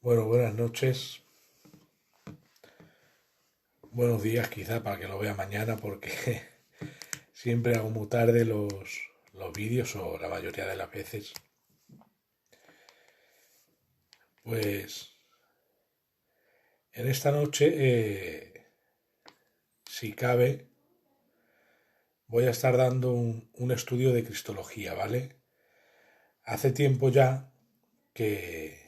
Bueno, buenas noches, buenos días quizá para que lo vea mañana porque siempre hago muy tarde los vídeos o la mayoría de las veces. Pues en esta noche, si cabe, voy a estar dando un estudio de cristología, ¿vale? Hace tiempo ya que,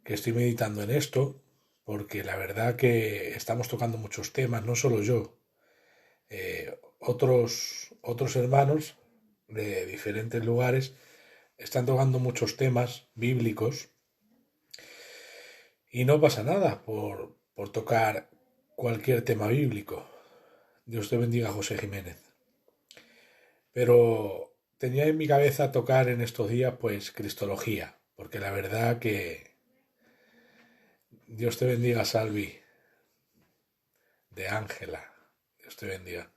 que estoy meditando en esto porque la verdad que estamos tocando muchos temas, no solo yo, otros hermanos de diferentes lugares están tocando muchos temas bíblicos y no pasa nada por tocar cualquier tema bíblico. Dios te bendiga, José Jiménez. Pero tenía en mi cabeza tocar en estos días pues cristología, porque la verdad que Dios te bendiga, Salvi, de Ángela. Dios te bendiga.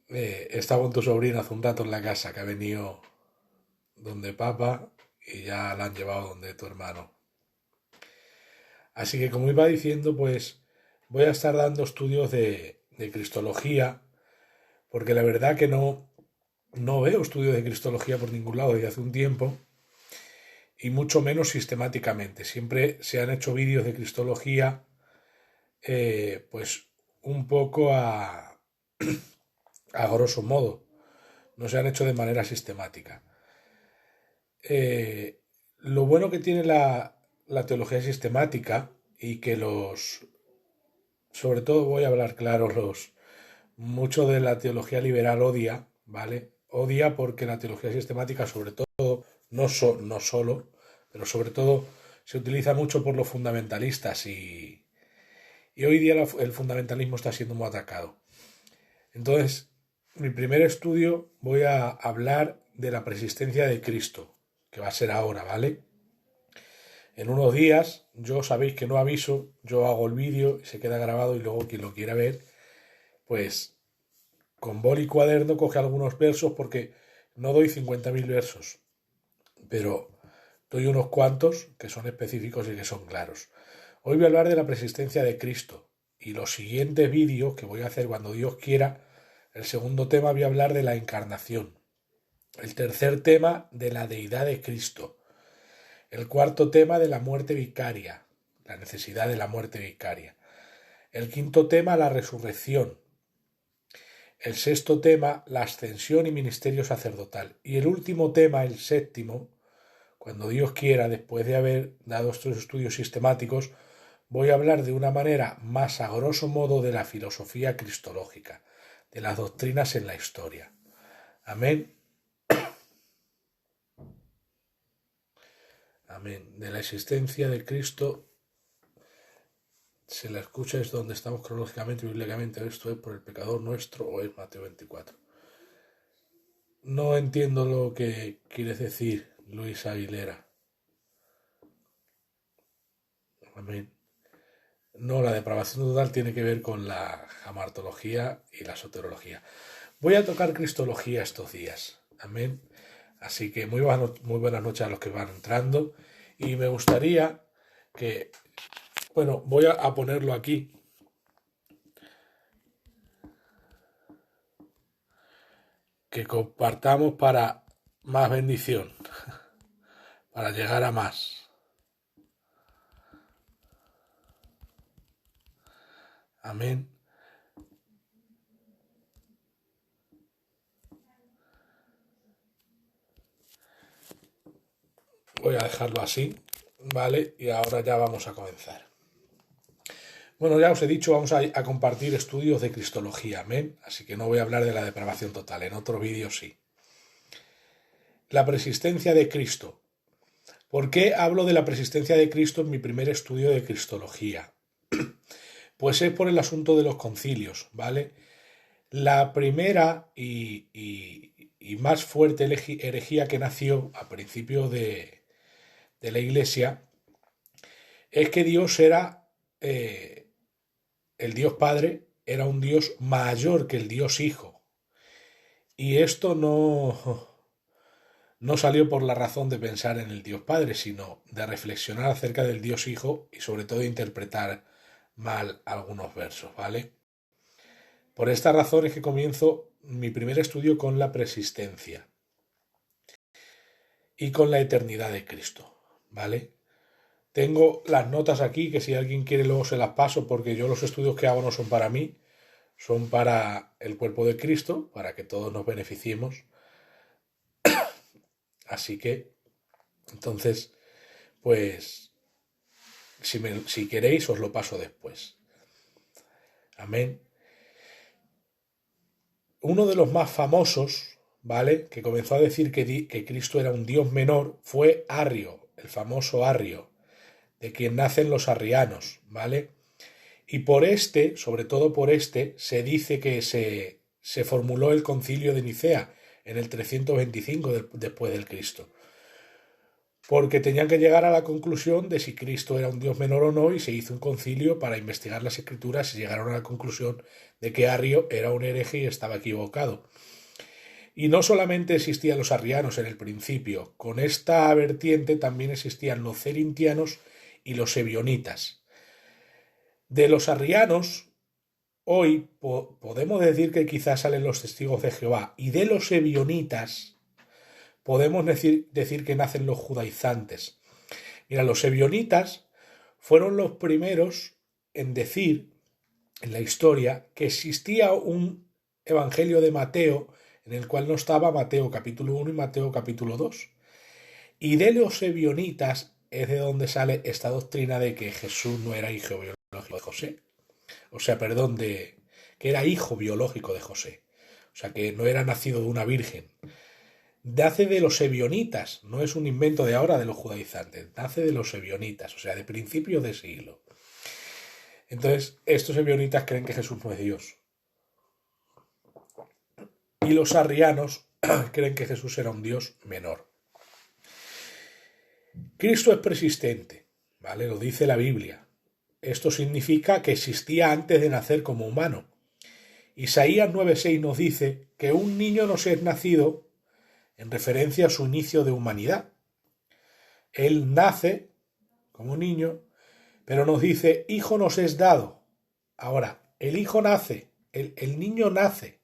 Estaba con tu sobrino hace un rato en la casa que ha venido donde papá y ya la han llevado donde tu hermano. Así que como iba diciendo, pues voy a estar dando estudios de cristología, porque la verdad que no veo estudios de cristología por ningún lado desde hace un tiempo, y mucho menos sistemáticamente. Siempre se han hecho vídeos de cristología, pues un poco a grosso modo, no se han hecho de manera sistemática. Lo bueno que tiene la teología sistemática y que sobre todo voy a hablar claro, mucho de la teología liberal odia, ¿vale? Odia porque la teología sistemática, sobre todo, no solo, pero sobre todo se utiliza mucho por los fundamentalistas y hoy día el fundamentalismo está siendo muy atacado. Entonces, mi primer estudio voy a hablar de la persistencia de Cristo, que va a ser ahora, ¿vale? En unos días, yo sabéis que no aviso, yo hago el vídeo y se queda grabado y luego quien lo quiera ver, pues con boli y cuaderno coge algunos versos porque no doy 50.000 versos, pero doy unos cuantos que son específicos y que son claros. Hoy voy a hablar de la persistencia de Cristo y los siguientes vídeos que voy a hacer cuando Dios quiera, el segundo tema voy a hablar de la encarnación, el tercer tema de la deidad de Cristo, el cuarto tema de la muerte vicaria, la necesidad de la muerte vicaria, el quinto tema la resurrección, el sexto tema, la ascensión y ministerio sacerdotal. Y el último tema, el séptimo, cuando Dios quiera, después de haber dado estos estudios sistemáticos, voy a hablar de una manera más a grosso modo de la filosofía cristológica, de las doctrinas en la historia. Amén. Amén. De la existencia de Cristo se la escucha es donde estamos cronológicamente y bíblicamente. ¿Esto es por el pecador nuestro o es Mateo 24? No entiendo lo que quieres decir, Luis Aguilera. Amén. No, la depravación total tiene que ver con la jamartología y la soterología. Voy a tocar cristología estos días. Amén. Así que muy buenas noches a los que van entrando. Y me gustaría que, bueno, voy a ponerlo aquí, que compartamos para más bendición, para llegar a más. Amén. Voy a dejarlo así, ¿vale? Y ahora ya vamos a comenzar. Bueno, ya os he dicho, vamos a compartir estudios de cristología, amén. Así que no voy a hablar de la depravación total, en otro vídeo sí. La persistencia de Cristo. ¿Por qué hablo de la persistencia de Cristo en mi primer estudio de cristología? Pues es por el asunto de los concilios, ¿vale? La primera y más fuerte herejía que nació a principio de la Iglesia es que Dios era, el Dios Padre era un Dios mayor que el Dios Hijo. Y esto no salió por la razón de pensar en el Dios Padre, sino de reflexionar acerca del Dios Hijo y sobre todo de interpretar mal algunos versos, ¿vale? Por esta razón es que comienzo mi primer estudio con la preexistencia y con la eternidad de Cristo, ¿vale? Tengo las notas aquí que si alguien quiere luego se las paso porque yo los estudios que hago no son para mí, son para el cuerpo de Cristo, para que todos nos beneficiemos. Así que, entonces, pues, si queréis os lo paso después. Amén. Uno de los más famosos, ¿vale?, que comenzó a decir que Cristo era un Dios menor, fue Arrio, el famoso Arrio, de quien nacen los arrianos, ¿vale? Y por este, sobre todo por este, se dice que se formuló el concilio de Nicea en el 325 después del Cristo. Porque tenían que llegar a la conclusión de si Cristo era un Dios menor o no, y se hizo un concilio para investigar las escrituras y llegaron a la conclusión de que Arrio era un hereje y estaba equivocado. Y no solamente existían los arrianos en el principio, con esta vertiente también existían los cerintianos y los ebionitas. De los arrianos, hoy podemos decir que quizás salen los testigos de Jehová, y de los ebionitas podemos decir que nacen los judaizantes. Mira, los ebionitas fueron los primeros en decir en la historia que existía un evangelio de Mateo en el cual no estaba Mateo capítulo 1 y Mateo capítulo 2. Y de los ebionitas es de donde sale esta doctrina de que Jesús no era hijo biológico de José. O sea, perdón, que era hijo biológico de José. O sea, que no era nacido de una virgen. Nace de los ebionitas, no es un invento de ahora de los judaizantes, nace de los ebionitas, o sea, de principios de siglo. Entonces, estos ebionitas creen que Jesús no es Dios. Y los arrianos creen que Jesús era un Dios menor. Cristo es persistente, ¿vale? Lo dice la Biblia. Esto significa que existía antes de nacer como humano. Isaías 9:6 nos dice que un niño nos es nacido en referencia a su inicio de humanidad. Él nace como niño, pero nos dice, hijo nos es dado. Ahora, el hijo nace, el niño nace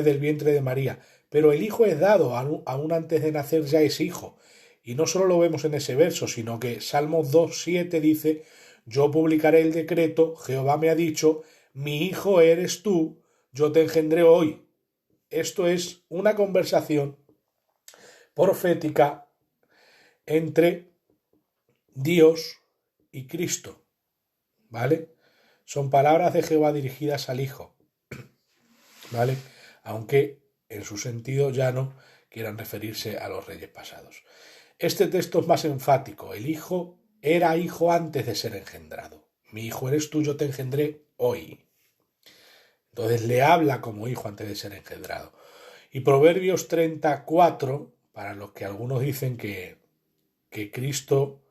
del vientre de María, pero el hijo es dado, aún antes de nacer ya es hijo. Y no solo lo vemos en ese verso, sino que Salmos 2:7 dice, yo publicaré el decreto, Jehová me ha dicho, mi hijo eres tú, yo te engendré hoy. Esto es una conversación profética entre Dios y Cristo, ¿vale? Son palabras de Jehová dirigidas al Hijo, ¿vale? Aunque en su sentido llano quieran referirse a los reyes pasados. Este texto es más enfático. El Hijo era hijo antes de ser engendrado. Mi hijo eres tú, yo te engendré hoy. Entonces le habla como hijo antes de ser engendrado. Y Proverbios 34, para los que algunos dicen que Cristo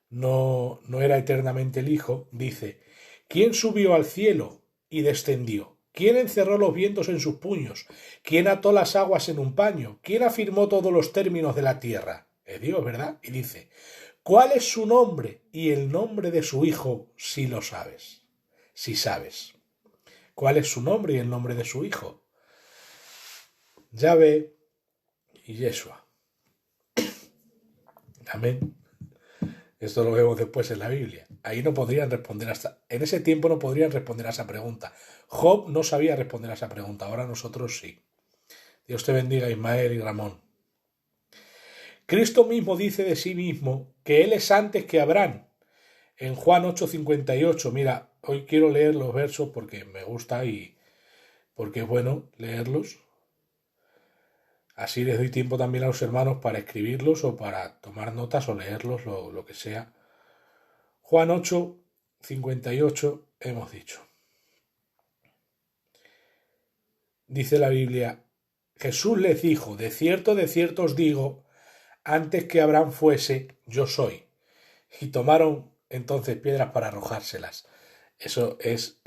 no era eternamente el Hijo, dice, ¿quién subió al cielo y descendió? ¿Quién encerró los vientos en sus puños? ¿Quién ató las aguas en un paño? ¿Quién afirmó todos los términos de la tierra? Es Dios, ¿verdad? Y dice, ¿cuál es su nombre y el nombre de su Hijo si lo sabes? Si sabes. ¿Cuál es su nombre y el nombre de su Hijo? Yahvé y Yeshua. Amén. Esto lo vemos después en la Biblia. Ahí no podrían responder en ese tiempo no podrían responder a esa pregunta. Job no sabía responder a esa pregunta, ahora nosotros sí. Dios te bendiga, Ismael y Ramón. Cristo mismo dice de sí mismo que Él es antes que Abraham. En Juan 8:58, mira, hoy quiero leer los versos porque me gusta y porque es bueno leerlos. Así les doy tiempo también a los hermanos para escribirlos o para tomar notas o leerlos, lo que sea. Juan 8:58 hemos dicho. Dice la Biblia, Jesús les dijo, de cierto os digo, antes que Abraham fuese, yo soy. Y tomaron entonces piedras para arrojárselas. Eso es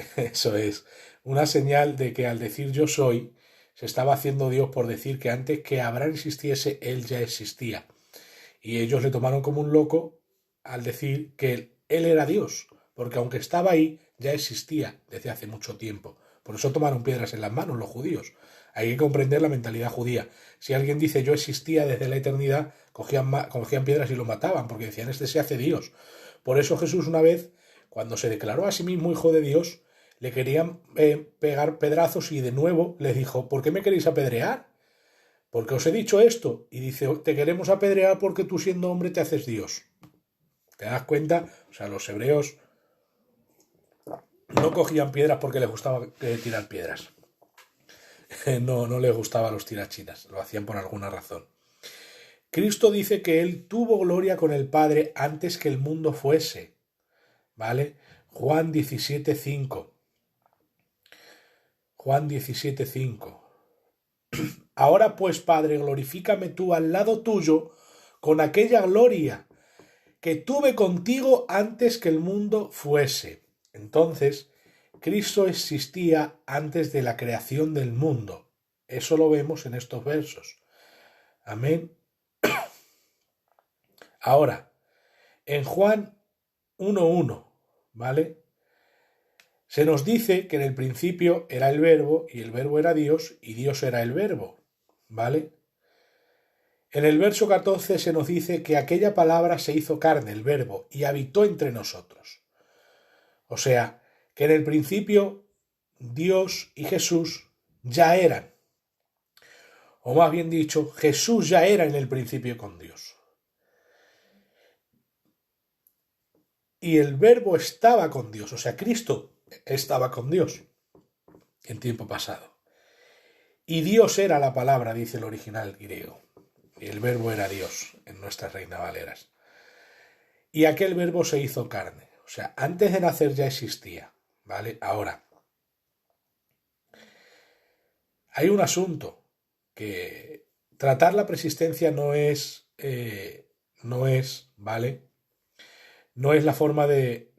una señal de que al decir yo soy, se estaba haciendo Dios por decir que antes que Abraham existiese, él ya existía. Y ellos le tomaron como un loco al decir que él era Dios, porque aunque estaba ahí, ya existía desde hace mucho tiempo. Por eso tomaron piedras en las manos los judíos. Hay que comprender la mentalidad judía. Si alguien dice yo existía desde la eternidad, cogían piedras y lo mataban, porque decían este se hace Dios. Por eso Jesús una vez, cuando se declaró a sí mismo hijo de Dios, le querían pegar pedrazos y de nuevo les dijo, ¿por qué me queréis apedrear? Porque os he dicho esto. Y dice, te queremos apedrear porque tú siendo hombre te haces Dios. ¿Te das cuenta? O sea, los hebreos no cogían piedras porque les gustaba tirar piedras. No les gustaba los tirachinas, lo hacían por alguna razón. Cristo dice que él tuvo gloria con el Padre antes que el mundo fuese. ¿Vale? Juan 17:5. Juan 17:5. Ahora pues, Padre, glorifícame tú al lado tuyo con aquella gloria que tuve contigo antes que el mundo fuese. Entonces, Cristo existía antes de la creación del mundo. Eso lo vemos en estos versos. Amén. Ahora, en Juan 1:1, ¿vale? Se nos dice que en el principio era el Verbo y el Verbo era Dios y Dios era el Verbo, ¿vale? En el verso 14 se nos dice que aquella palabra se hizo carne, el Verbo, y habitó entre nosotros. O sea, que en el principio Dios y Jesús ya eran. O más bien dicho, Jesús ya era en el principio con Dios. Y el Verbo estaba con Dios, o sea, Cristo estaba con Dios en tiempo pasado. Y Dios era la palabra, dice el original griego. Y el Verbo era Dios en nuestras Reina Valeras. Y aquel Verbo se hizo carne. O sea, antes de nacer ya existía, ¿vale? Ahora, hay un asunto que tratar la preexistencia no es, ¿vale? No es la forma de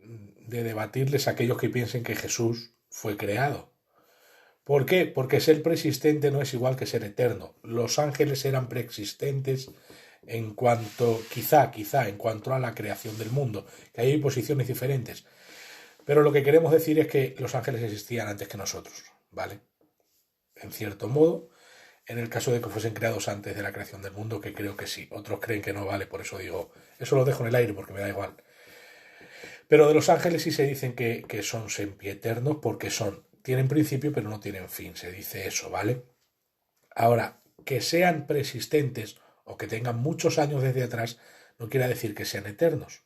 debatirles a aquellos que piensen que Jesús fue creado. ¿Por qué? Porque ser preexistente no es igual que ser eterno. Los ángeles eran preexistentes en cuanto, quizá, en cuanto a la creación del mundo, que hay posiciones diferentes. Pero lo que queremos decir es que los ángeles existían antes que nosotros, ¿vale? En cierto modo, en el caso de que fuesen creados antes de la creación del mundo, que creo que sí. Otros creen que no, ¿vale? Por eso digo, eso lo dejo en el aire porque me da igual. Pero de los ángeles sí se dicen que son sempieternos porque tienen principio pero no tienen fin, se dice eso, ¿vale? Ahora, que sean preexistentes o que tengan muchos años desde atrás no quiere decir que sean eternos.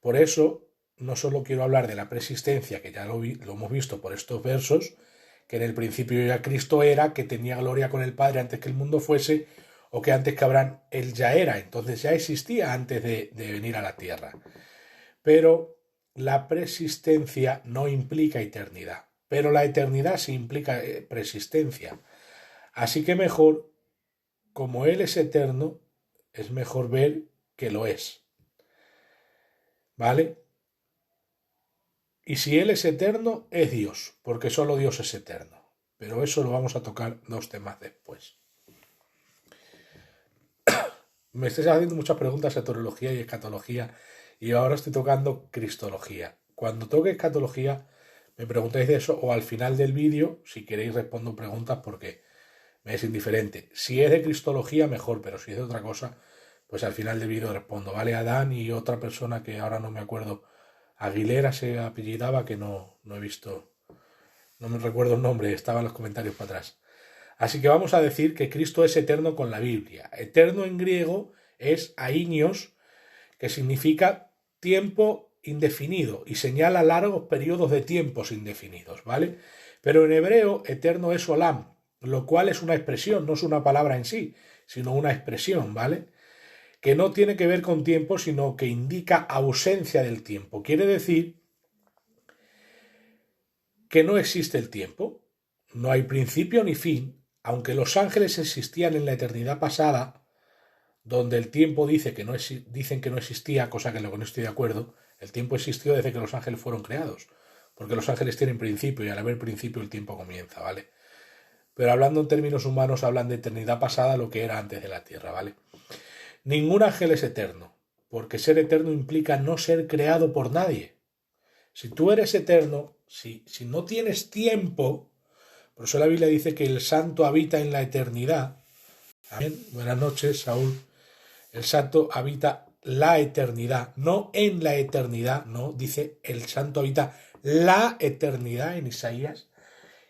Por eso, no solo quiero hablar de la preexistencia, que ya lo hemos visto por estos versos, que en el principio ya Cristo era, que tenía gloria con el Padre antes que el mundo fuese, o que antes que Abraham él ya era, entonces ya existía antes de venir a la tierra. Pero la preexistencia no implica eternidad, pero la eternidad sí implica preexistencia. Así que mejor, como Él es eterno, es mejor ver que lo es. ¿Vale? Y si Él es eterno, es Dios, porque solo Dios es eterno. Pero eso lo vamos a tocar 2 temas después. Me estáis haciendo muchas preguntas de teología y escatología, y ahora estoy tocando cristología. Cuando toque escatología, me preguntáis de eso, o al final del vídeo, si queréis respondo preguntas porque me es indiferente. Si es de cristología, mejor, pero si es de otra cosa, pues al final del vídeo respondo. Vale, Adán y otra persona que ahora no me acuerdo, Aguilera se apellidaba, que no he visto, no me recuerdo el nombre, estaba en los comentarios para atrás. Así que vamos a decir que Cristo es eterno con la Biblia. Eterno en griego es ainios, que significa tiempo indefinido y señala largos periodos de tiempos indefinidos, ¿vale? Pero en hebreo eterno es olam, lo cual es una expresión, no es una palabra en sí, sino una expresión, ¿vale? Que no tiene que ver con tiempo, sino que indica ausencia del tiempo. Quiere decir que no existe el tiempo, no hay principio ni fin, aunque los ángeles existían en la eternidad pasada, donde el tiempo dicen que no existía, cosa que en lo que no estoy de acuerdo. El tiempo existió desde que los ángeles fueron creados, porque los ángeles tienen principio y al haber principio el tiempo comienza, ¿vale? pero hablando en términos humanos hablan de eternidad pasada, lo que era antes de la tierra, ¿vale? Ningún ángel es eterno, porque ser eterno implica no ser creado por nadie. Si tú eres eterno, si no tienes tiempo, por eso la Biblia dice que el santo habita en la eternidad. Amén. Buenas noches, Saúl. El santo habita la eternidad, no en la eternidad, no, dice el santo habita la eternidad en Isaías.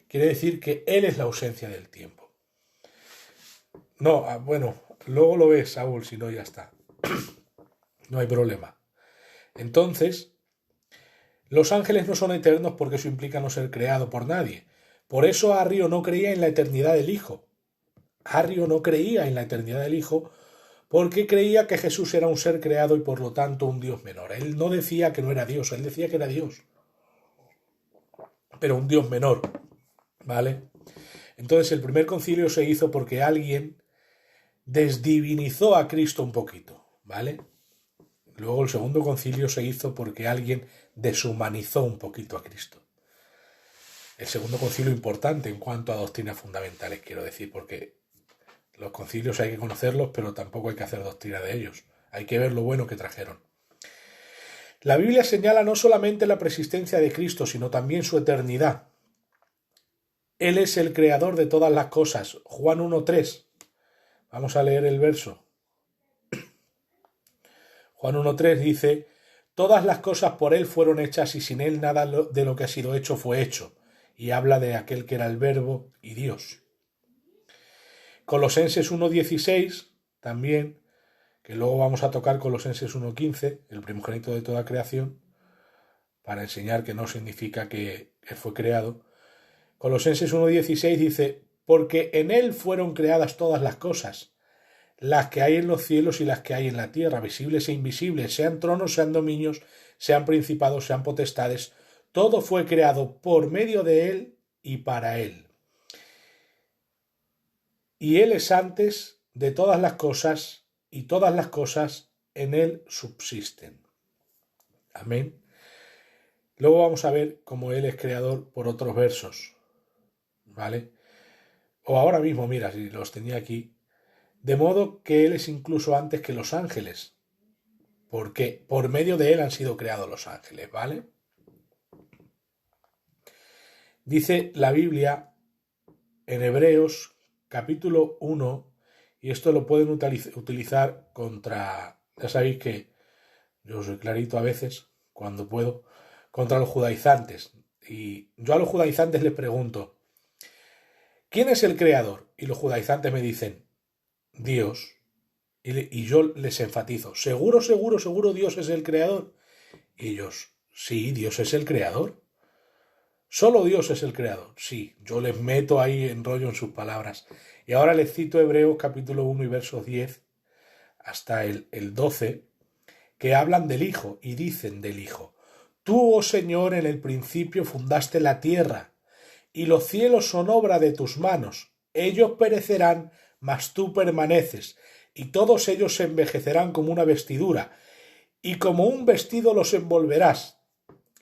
Quiere decir que Él es la ausencia del tiempo. No, bueno, luego lo ves, Saúl, si no ya está. No hay problema. Entonces, los ángeles no son eternos porque eso implica no ser creado por nadie. Por eso Arrio no creía en la eternidad del Hijo. Arrio no creía en la eternidad del Hijo porque creía que Jesús era un ser creado y por lo tanto un Dios menor. Él no decía que no era Dios, él decía que era Dios, pero un Dios menor, ¿vale? Entonces el primer concilio se hizo porque alguien desdivinizó a Cristo un poquito, ¿vale? Luego el segundo concilio se hizo porque alguien deshumanizó un poquito a Cristo. El segundo concilio importante en cuanto a doctrinas fundamentales, quiero decir, porque los concilios hay que conocerlos, pero tampoco hay que hacer doctrina de ellos. Hay que ver lo bueno que trajeron. La Biblia señala no solamente la preexistencia de Cristo, sino también su eternidad. Él es el creador de todas las cosas. Juan 1.3. Vamos a leer el verso. Juan 1.3 dice: todas las cosas por Él fueron hechas y sin Él nada de lo que ha sido hecho fue hecho. Y habla de aquel que era el Verbo y Dios. Colosenses 1.16 también, que luego vamos a tocar Colosenses 1.15, el primogénito de toda creación, para enseñar que no significa que Él fue creado. Colosenses 1.16 dice: porque en Él fueron creadas todas las cosas, las que hay en los cielos y las que hay en la tierra, visibles e invisibles, sean tronos, sean dominios, sean principados, sean potestades. Todo fue creado por medio de Él y para Él. Y Él es antes de todas las cosas, y todas las cosas en Él subsisten. Amén. Luego vamos a ver cómo Él es creador por otros versos, ¿vale? O ahora mismo, mira, si los tenía aquí. De modo que Él es incluso antes que los ángeles, porque por medio de Él han sido creados los ángeles, ¿vale? Dice la Biblia en Hebreos capítulo 1, y esto lo pueden utilizar contra, ya sabéis que yo soy clarito a veces, cuando puedo, contra los judaizantes. Y yo a los judaizantes les pregunto: ¿quién es el creador? Y los judaizantes me dicen: Dios. Y yo les enfatizo: ¿seguro, seguro, seguro Dios es el creador? Y ellos: sí, Dios es el creador. ¿Solo Dios es el creador? Sí, yo les meto ahí en rollo en sus palabras. Y ahora les cito Hebreos capítulo 1 y versos 10 hasta el 12, que hablan del Hijo y dicen del Hijo: tú, oh Señor, en el principio fundaste la tierra, y los cielos son obra de tus manos. Ellos perecerán, mas tú permaneces, y todos ellos se envejecerán como una vestidura, y como un vestido los envolverás,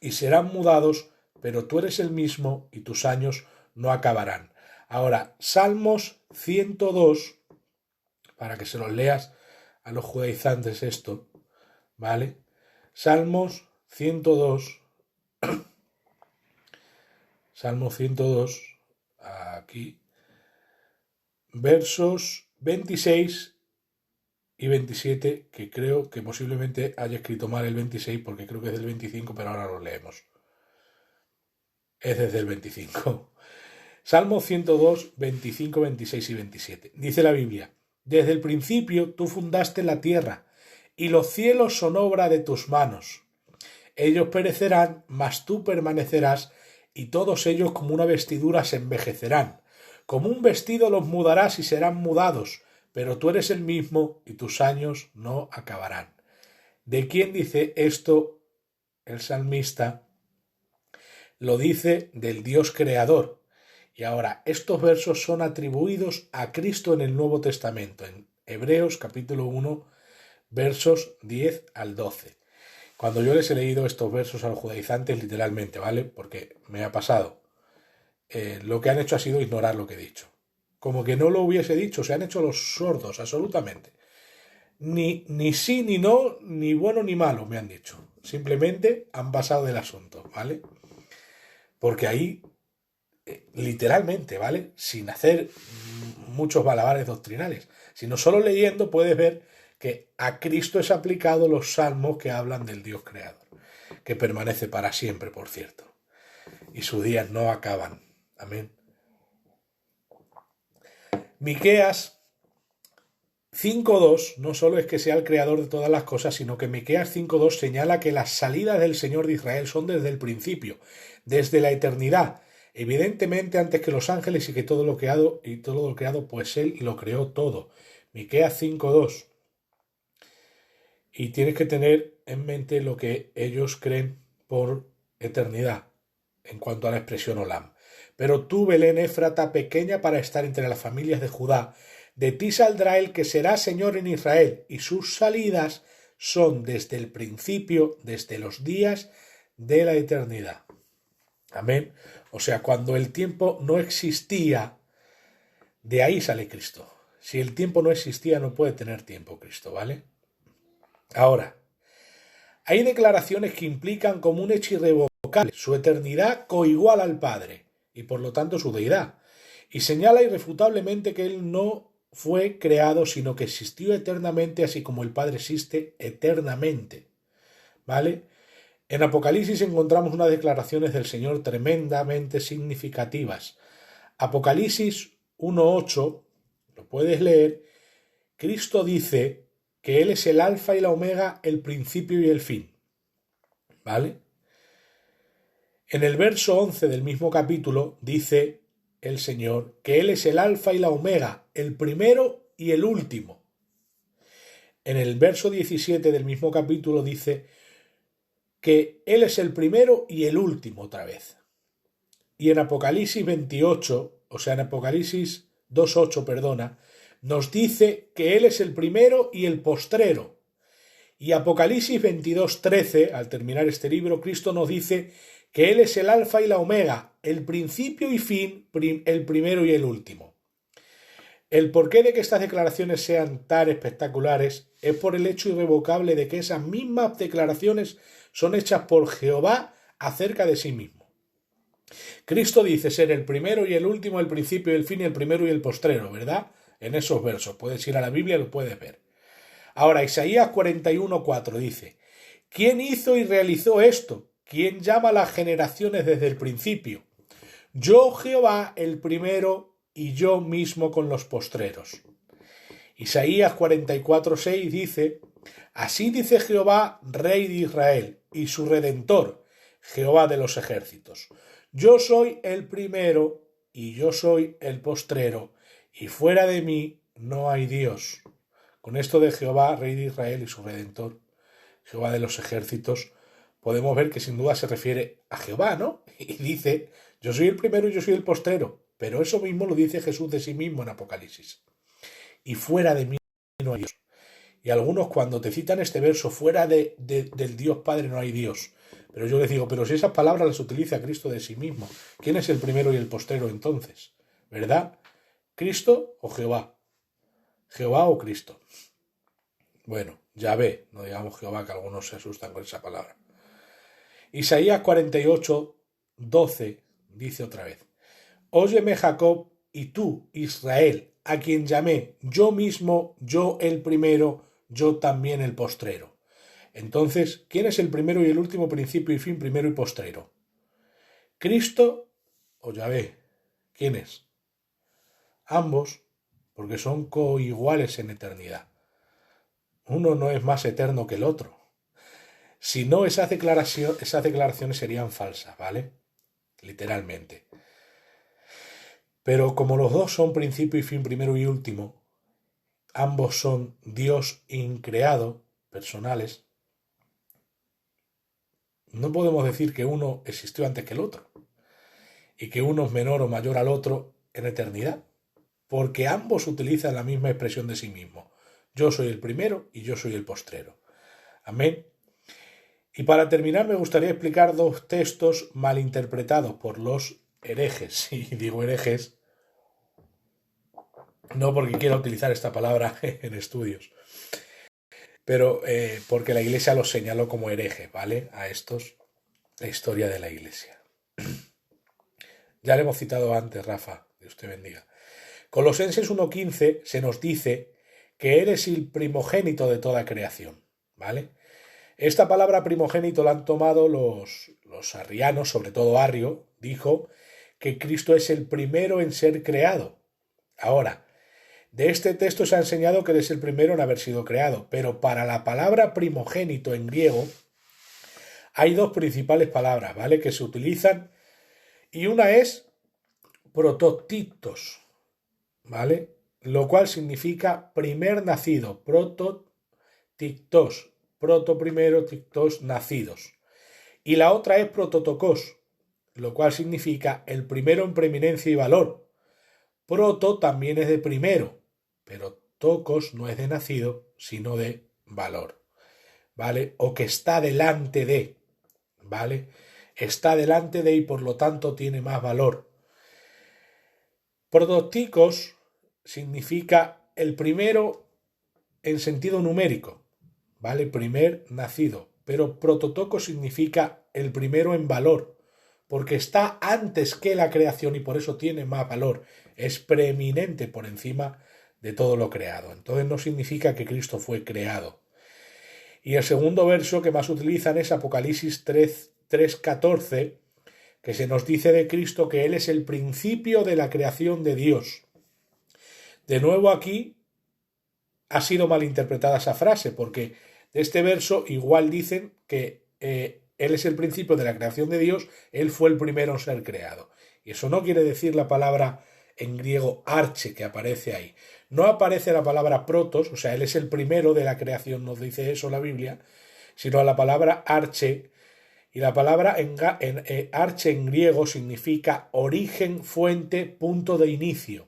y serán mudados, pero tú eres el mismo, y tus años no acabarán. Ahora, Salmos 102, para que se los leas a los judaizantes esto, ¿vale? Salmos 102, Salmos 102, aquí, versos 26 y 27, que creo que posiblemente haya escrito mal el 26 porque creo que es del 25, pero ahora lo leemos. Es desde el 25. Salmo 102, 25, 26 y 27. Dice la Biblia: desde el principio tú fundaste la tierra, y los cielos son obra de tus manos. Ellos perecerán, mas tú permanecerás, y todos ellos como una vestidura se envejecerán. Como un vestido los mudarás y serán mudados, pero tú eres el mismo y tus años no acabarán. ¿De quién dice esto el salmista? Lo dice del Dios creador. Y ahora, estos versos son atribuidos a Cristo en el Nuevo Testamento, en Hebreos capítulo 1, versos 10 al 12. Cuando yo les he leído estos versos a los judaizantes, literalmente, ¿vale? Porque me ha pasado. Lo que han hecho ha sido ignorar lo que he dicho. como que no lo hubiese dicho, se han hecho los sordos, absolutamente. Ni sí, ni no, ni bueno ni malo, me han dicho. Simplemente han pasado del asunto, ¿vale? Porque ahí, literalmente, ¿vale? Sin hacer muchos malabares doctrinales, sino solo leyendo puedes ver que a Cristo es aplicado los salmos que hablan del Dios creador, que permanece para siempre, por cierto, y sus días no acaban. Amén. Miqueas 5.2 no solo es que sea el creador de todas las cosas, sino que Miqueas 5.2 señala que las salidas del Señor de Israel son desde el principio, desde la eternidad, evidentemente antes que los ángeles y que todo lo creado, pues Él lo creó todo. Miqueas 5.2. Y tienes que tener en mente lo que ellos creen por eternidad, en cuanto a la expresión olam. Pero tú, Belén Éfrata, pequeña para estar entre las familias de Judá, de ti saldrá el que será Señor en Israel, y sus salidas son desde el principio, desde los días de la eternidad. Amén. O sea, cuando el tiempo no existía, de ahí sale Cristo. Si el tiempo no existía, no puede tener tiempo Cristo, ¿vale? Ahora, hay declaraciones que implican como un hecho irrevocable su eternidad coigual al Padre, y por lo tanto su deidad, y señala irrefutablemente que Él no fue creado, sino que existió eternamente, así como el Padre existe eternamente. ¿Vale? En Apocalipsis encontramos unas declaraciones del Señor tremendamente significativas. Apocalipsis 1.8, lo puedes leer, Cristo dice que Él es el alfa y la omega, el principio y el fin. ¿Vale? En el verso 11 del mismo capítulo dice el Señor que Él es el alfa y la omega, el primero y el último. En el verso 17 del mismo capítulo dice que Él es el primero y el último otra vez. Y en Apocalipsis 28, o sea, en Apocalipsis 2.8, perdona, nos dice que Él es el primero y el postrero. Y Apocalipsis 22.13, al terminar este libro, Cristo nos dice que Él es el alfa y la omega, el principio y fin, el primero y el último. El porqué de que estas declaraciones sean tan espectaculares es por el hecho irrevocable de que esas mismas declaraciones son hechas por Jehová acerca de sí mismo. Cristo dice ser el primero y el último, el principio y el fin, el primero y el postrero, ¿verdad? En esos versos. Puedes ir a la Biblia y lo puedes ver. Ahora, Isaías 41.4 dice: ¿Quién hizo y realizó esto? ¿Quién llama a las generaciones desde el principio? Yo, Jehová, el primero, y yo mismo con los postreros. Isaías 44.6 dice: Así dice Jehová, Rey de Israel, y su Redentor, Jehová de los ejércitos: Yo soy el primero, y yo soy el postrero, y fuera de mí no hay Dios. Con esto de Jehová, Rey de Israel y su Redentor, Jehová de los ejércitos, podemos ver que sin duda se refiere a Jehová, ¿no? Y dice: yo soy el primero y yo soy el postrero. Pero eso mismo lo dice Jesús de sí mismo en Apocalipsis. Y fuera de mí no hay Dios. Y algunos cuando te citan este verso, fuera del Dios Padre no hay Dios. Pero yo les digo, pero si esas palabras las utiliza Cristo de sí mismo, ¿quién es el primero y el postrero entonces? ¿Verdad? ¿Cristo o Jehová? ¿Jehová o Cristo? Bueno, Yahvé, no digamos Jehová, que algunos se asustan con esa palabra. Isaías 48.12 dice otra vez: Óyeme, Jacob, y tú, Israel, a quien llamé yo mismo, yo el primero, yo también el postrero. Entonces, ¿quién es el primero y el último, principio y fin, primero y postrero? ¿Cristo o Yahvé? ¿Quién es? Ambos, porque son coiguales en eternidad. Uno no es más eterno que el otro. Si no, esas declaraciones serían falsas, ¿vale? Literalmente. Pero como los dos son principio y fin, primero y último, ambos son Dios increado, personales, no podemos decir que uno existió antes que el otro y que uno es menor o mayor al otro en eternidad, porque ambos utilizan la misma expresión de sí mismo. Yo soy el primero y yo soy el postrero. Amén. Y para terminar me gustaría explicar dos textos malinterpretados por los herejes. Y digo herejes no porque quiera utilizar esta palabra en estudios, pero porque la Iglesia los señaló como herejes, ¿vale? A estos, la historia de la Iglesia. Ya le hemos citado antes, Rafa, Dios te bendiga. Colosenses 1:15 se nos dice que eres el primogénito de toda creación, ¿vale? Esta palabra primogénito la han tomado los arrianos, sobre todo Arrio, dijo que Cristo es el primero en ser creado. Ahora, de este texto se ha enseñado que eres el primero en haber sido creado, pero para la palabra primogénito en griego hay dos principales palabras, ¿vale? Que se utilizan, y una es prototictos, ¿vale? Lo cual significa primer nacido, prototictos, proto primero, tictos nacidos. Y la otra es prototokos, lo cual significa el primero en preeminencia y valor. Proto también es de primero, pero tokos no es de nacido, sino de valor, ¿vale? O que está delante de, ¿vale? Está delante de y por lo tanto tiene más valor. Prototicos significa el primero en sentido numérico, ¿vale? Primer nacido. Pero prototoco significa el primero en valor, porque está antes que la creación y por eso tiene más valor. Es preeminente por encima de todo lo creado. Entonces no significa que Cristo fue creado. Y el segundo verso que más utilizan es Apocalipsis 3:14, que se nos dice de Cristo que Él es el principio de la creación de Dios. De nuevo aquí ha sido malinterpretada esa frase, porque de este verso igual dicen que Él es el principio de la creación de Dios, Él fue el primero en ser creado. Y eso no quiere decir la palabra en griego arche que aparece ahí. No aparece la palabra protos, o sea, Él es el primero de la creación, nos dice eso la Biblia, sino la palabra arche. Y la palabra arche en griego significa origen, fuente, punto de inicio.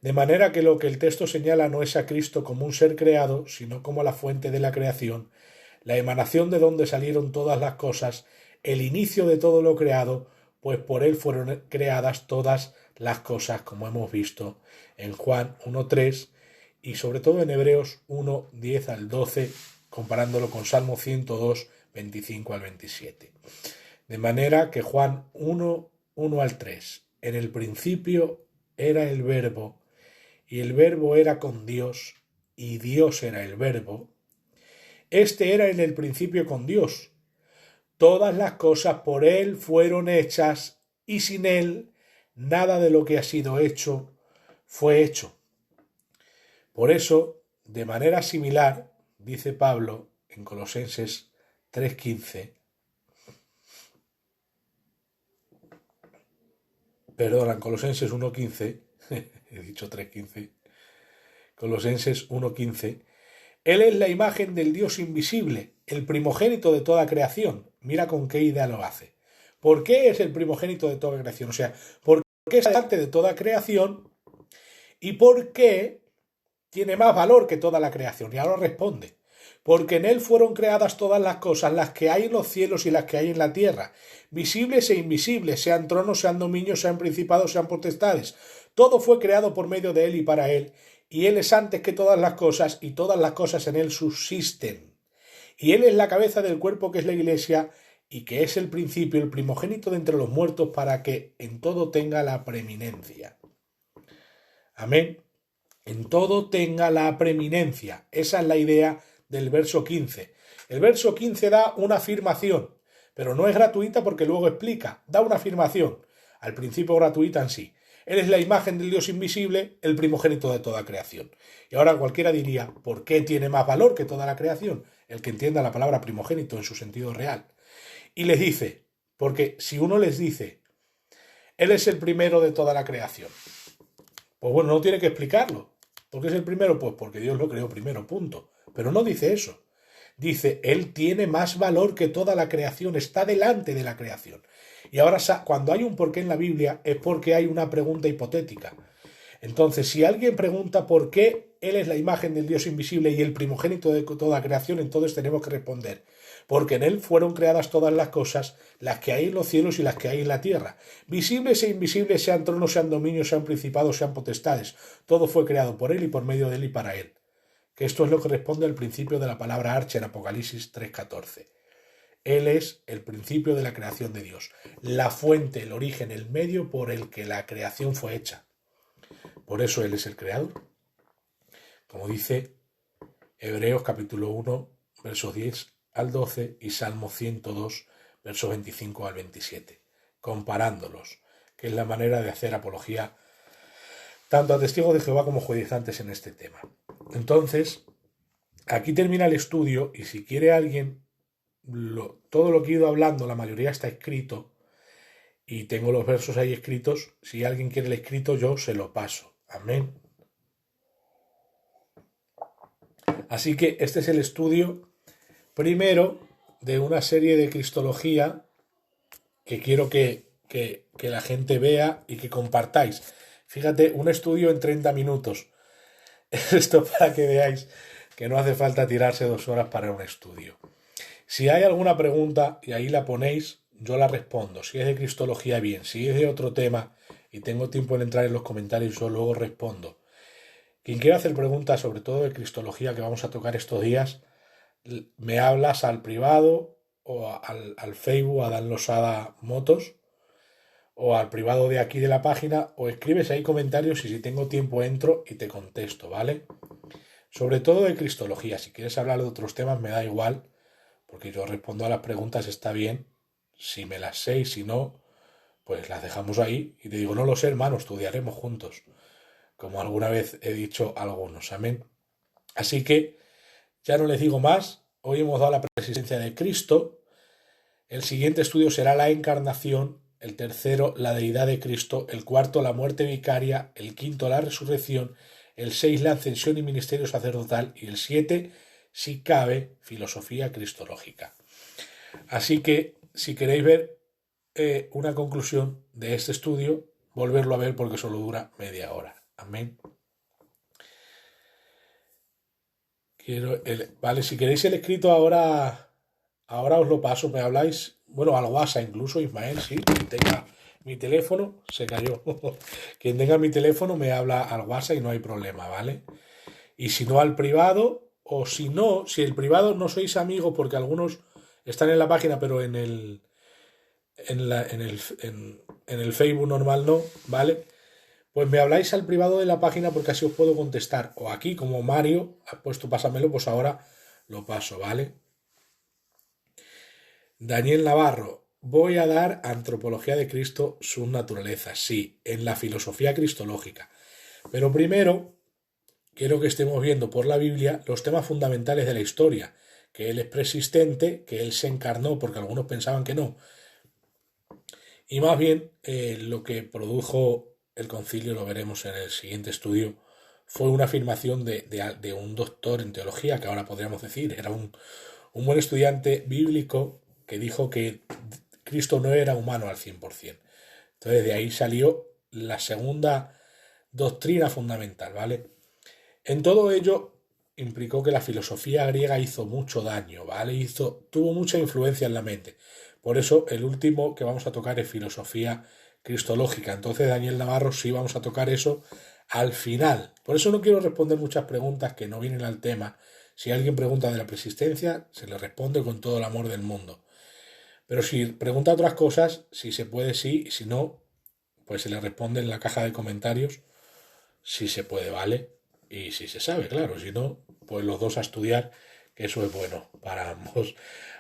De manera que lo que el texto señala no es a Cristo como un ser creado, sino como la fuente de la creación, la emanación de donde salieron todas las cosas, el inicio de todo lo creado, pues por él fueron creadas todas las cosas, como hemos visto en Juan 1:3 y sobre todo en Hebreos 1:10 al 12, comparándolo con Salmo 102, 25 al 27. De manera que Juan 1:1 al 3, en el principio era el Verbo, y el Verbo era con Dios, y Dios era el Verbo. Este era en el principio con Dios. Todas las cosas por Él fueron hechas, y sin Él nada de lo que ha sido hecho fue hecho. Por eso, de manera similar, dice Pablo en Colosenses 3:15, en Colosenses 1:15, he dicho 3:15, Colosenses 1:15, Él es la imagen del Dios invisible, el primogénito de toda creación. Mira con qué idea lo hace. ¿Por qué es el primogénito de toda creación? O sea, ¿por qué es delante de toda creación? ¿Y por qué tiene más valor que toda la creación? Y ahora responde. Porque en Él fueron creadas todas las cosas, las que hay en los cielos y las que hay en la tierra, visibles e invisibles, sean tronos, sean dominios, sean principados, sean potestades. Todo fue creado por medio de Él y para Él, y Él es antes que todas las cosas, y todas las cosas en Él subsisten. Y Él es la cabeza del cuerpo que es la Iglesia, y que es el principio, el primogénito de entre los muertos, para que en todo tenga la preeminencia. Amén. En todo tenga la preeminencia. Esa es la idea del verso 15. El verso 15 da una afirmación, pero no es gratuita porque luego explica, da una afirmación, al principio gratuita en sí. Él es la imagen del Dios invisible, el primogénito de toda creación. Y ahora cualquiera diría, ¿por qué tiene más valor que toda la creación? El que entienda la palabra primogénito en su sentido real. Y les dice, porque si uno les dice, Él es el primero de toda la creación, pues bueno, no tiene que explicarlo. ¿Por qué es el primero? Pues porque Dios lo creó primero, punto. Pero no dice eso. Dice, Él tiene más valor que toda la creación, está delante de la creación. Y ahora, cuando hay un porqué en la Biblia, es porque hay una pregunta hipotética. Entonces, si alguien pregunta por qué Él es la imagen del Dios invisible y el primogénito de toda creación, entonces tenemos que responder, porque en él fueron creadas todas las cosas, las que hay en los cielos y las que hay en la tierra, visibles e invisibles, sean tronos, sean dominios, sean principados, sean potestades. Todo fue creado por él y por medio de él y para él. Que esto es lo que responde al principio de la palabra arche en Apocalipsis 3:14. Él es el principio de la creación de Dios, la fuente, el origen, el medio por el que la creación fue hecha. Por eso Él es el creador. Como dice Hebreos capítulo 1, versos 10 al 12 y Salmo 102, versos 25 al 27, comparándolos, que es la manera de hacer apología tanto a testigos de Jehová como judaizantes en este tema. Entonces, aquí termina el estudio y si quiere alguien, todo lo que he ido hablando, la mayoría está escrito y tengo los versos ahí escritos. Si alguien quiere el escrito, yo se lo paso. Amén. Así que este es el estudio primero de una serie de cristología que quiero que la gente vea y que compartáis. Fíjate, un estudio en 30 minutos. Esto para que veáis que no hace falta tirarse 2 horas para un estudio. Si hay alguna pregunta y ahí la ponéis, yo la respondo. Si es de cristología, bien. Si es de otro tema y tengo tiempo en entrar en los comentarios, yo luego respondo. Quien quiera hacer preguntas, sobre todo de cristología que vamos a tocar estos días, me hablas al privado o al Facebook, a Dan Losada Motos, o al privado de aquí de la página, o escribes ahí comentarios y si tengo tiempo entro y te contesto, ¿vale? Sobre todo de cristología. Si quieres hablar de otros temas me da igual, porque yo respondo a las preguntas, está bien. Si me las sé y si no, pues las dejamos ahí y te digo, no lo sé, hermano, estudiaremos juntos, como alguna vez he dicho a algunos, amén. Así que ya no les digo más, hoy hemos dado la presencia de Cristo, el siguiente estudio será la encarnación, el tercero la deidad de Cristo, el cuarto la muerte vicaria, el quinto la resurrección, el 6 la ascensión y ministerio sacerdotal y el 7, si cabe, filosofía cristológica. Así que si queréis ver una conclusión de este estudio, volverlo a ver porque solo dura media hora. Amén. Vale, si queréis el escrito ahora os lo paso, me habláis, bueno, al WhatsApp incluso, Ismael, sí, quien tenga mi teléfono, se cayó, quien tenga mi teléfono me habla al WhatsApp y no hay problema, ¿vale? Y si no al privado, o si no, si el privado no sois amigos, porque algunos están en la página, pero en el Facebook normal no, ¿vale? Pues me habláis al privado de la página porque así os puedo contestar. O aquí, como Mario ha puesto pásamelo, pues ahora lo paso, ¿vale? Daniel Navarro, voy a dar Antropología de Cristo, sus naturalezas, sí, en la filosofía cristológica. Pero primero quiero que estemos viendo por la Biblia los temas fundamentales de la historia, que Él es preexistente, que Él se encarnó, porque algunos pensaban que no. Y más bien lo que produjo el concilio, lo veremos en el siguiente estudio, fue una afirmación de un doctor en teología, que ahora podríamos decir, era un buen estudiante bíblico que dijo que Cristo no era humano al 100%. Entonces de ahí salió la segunda doctrina fundamental, ¿vale? En todo ello implicó que la filosofía griega hizo mucho daño, ¿vale? Tuvo mucha influencia en la mente. Por eso el último que vamos a tocar es filosofía cristológica. Entonces, Daniel Navarro, sí vamos a tocar eso al final. Por eso no quiero responder muchas preguntas que no vienen al tema. Si alguien pregunta de la preexistencia, se le responde con todo el amor del mundo. Pero si pregunta otras cosas, si se puede, sí, y si no, pues se le responde en la caja de comentarios, si se puede, ¿vale? Y si se sabe, claro, si no, pues los dos a estudiar, que eso es bueno para ambos.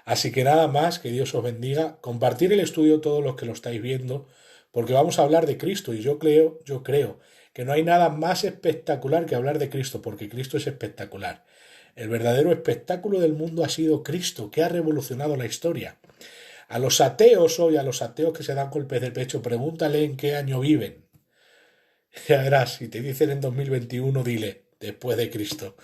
Así que nada más, que Dios os bendiga. Compartir el estudio todos los que lo estáis viendo, porque vamos a hablar de Cristo y yo creo que no hay nada más espectacular que hablar de Cristo, porque Cristo es espectacular. El verdadero espectáculo del mundo ha sido Cristo, que ha revolucionado la historia. A los ateos hoy, a los ateos que se dan golpes de pecho, pregúntale en qué año viven. Ya verás, si te dicen en 2021, dile, después de Cristo.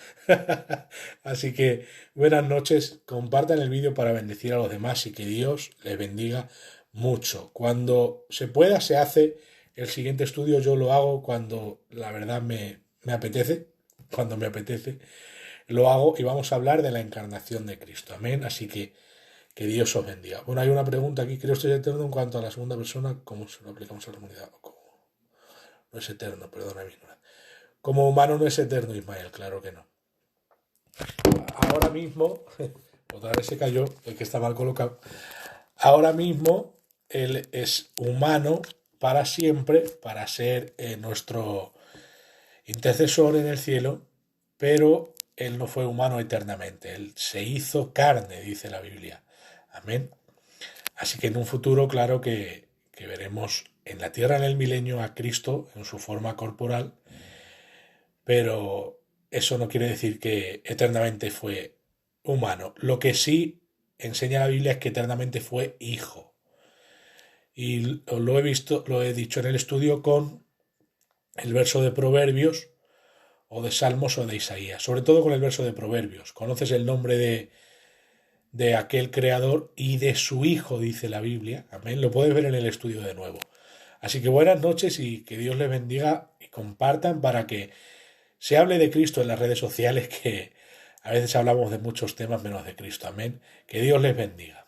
Así que buenas noches, compartan el vídeo para bendecir a los demás y que Dios les bendiga mucho. Cuando se pueda, se hace el siguiente estudio, yo lo hago cuando la verdad me apetece, cuando me apetece, lo hago y vamos a hablar de la encarnación de Cristo. Amén. Así que Que Dios os bendiga. Bueno, hay una pregunta aquí. ¿Cristo es eterno en cuanto a la segunda persona? ¿Cómo se lo aplicamos a la humanidad? No es eterno, perdona mi ignorancia. Como humano no es eterno, Ismael, claro que no. Ahora mismo, otra vez se cayó, el que está mal colocado. Ahora mismo él es humano para siempre, para ser nuestro intercesor en el cielo, pero él no fue humano eternamente, él se hizo carne, dice la Biblia. Amén. Así que en un futuro, claro que veremos en la tierra en el milenio a Cristo en su forma corporal, pero eso no quiere decir que eternamente fue humano. Lo que sí enseña la Biblia es que eternamente fue hijo. Y lo he visto, lo he dicho en el estudio con el verso de Proverbios o de Salmos o de Isaías, sobre todo con el verso de Proverbios. Conoces el nombre de aquel creador y de su hijo, dice la Biblia. Amén. Lo puedes ver en el estudio de nuevo. Así que buenas noches y que Dios les bendiga y compartan para que se hable de Cristo en las redes sociales, que a veces hablamos de muchos temas menos de Cristo. Amén. Que Dios les bendiga.